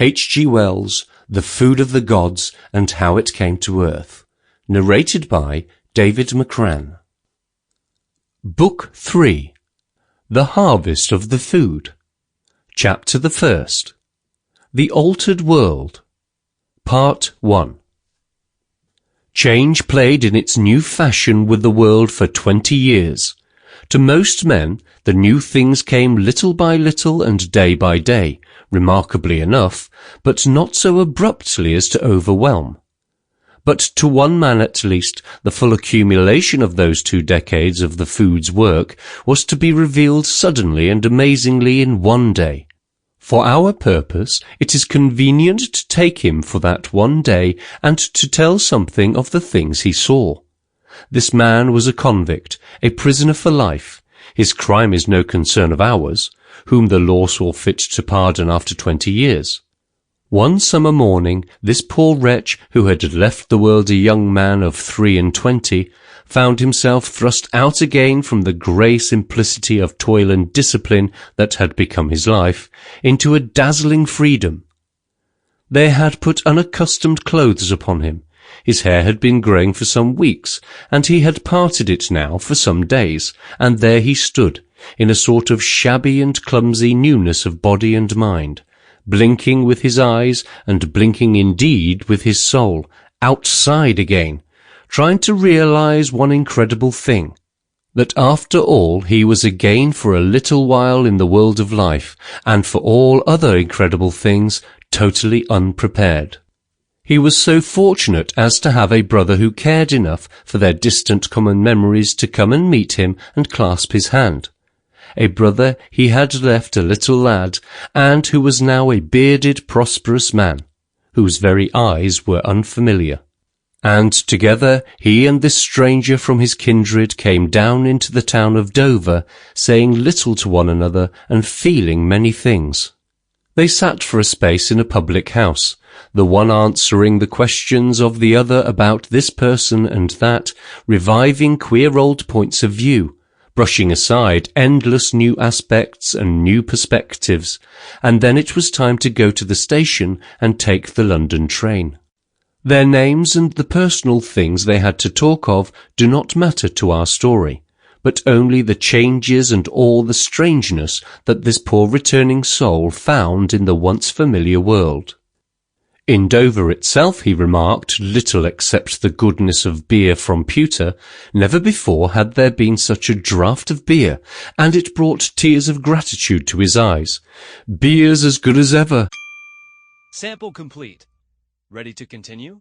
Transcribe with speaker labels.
Speaker 1: H. G. Wells' The Food of the Gods and How It Came to Earth. Narrated by David Mccran. Book 3. The Harvest of the Food. Chapter the 1st. The Altered World. Part 1. Change played in its new fashion with the world for 20 years. To most men, the new things came little by little and day by day, remarkably enough, but not so abruptly as to overwhelm. But to one man at least, the full accumulation of those 2 decades of the food's work was to be revealed suddenly and amazingly in one day. For our purpose, it is convenient to take him for that one day and to tell something of the things he saw. This man was a convict, a prisoner for life. His crime is no concern of ours, whom the law saw fit to pardon after 20 years. One summer morning, this poor wretch, who had left the world a young man of 23, found himself thrust out again from the grey simplicity of toil and discipline that had become his life, into a dazzling freedom. They had put unaccustomed clothes upon him. His hair had been growing for some weeks, and he had parted it now for some days, and there he stood, in a sort of shabby and clumsy newness of body and mind, blinking with his eyes, and blinking indeed with his soul, outside again, trying to realize one incredible thing, that after all he was again for a little while in the world of life, and for all other incredible things totally unprepared. He was so fortunate as to have a brother who cared enough for their distant common memories to come and meet him and clasp his hand. A brother he had left a little lad, and who was now a bearded, prosperous man, whose very eyes were unfamiliar. And together he and this stranger from his kindred came down into the town of Dover, saying little to one another and feeling many things. They sat for a space in a public house, the one answering the questions of the other about this person and that, reviving queer old points of view, brushing aside endless new aspects and new perspectives, and then it was time to go to the station and take the London train. Their names and the personal things they had to talk of do not matter to our story, but only the changes and all the strangeness that this poor returning soul found in the once familiar world. In Dover itself, he remarked, little except the goodness of beer from pewter. Never before had there been such a draught of beer, and it brought tears of gratitude to his eyes. Beer's as good as ever.
Speaker 2: Sample complete. Ready to continue?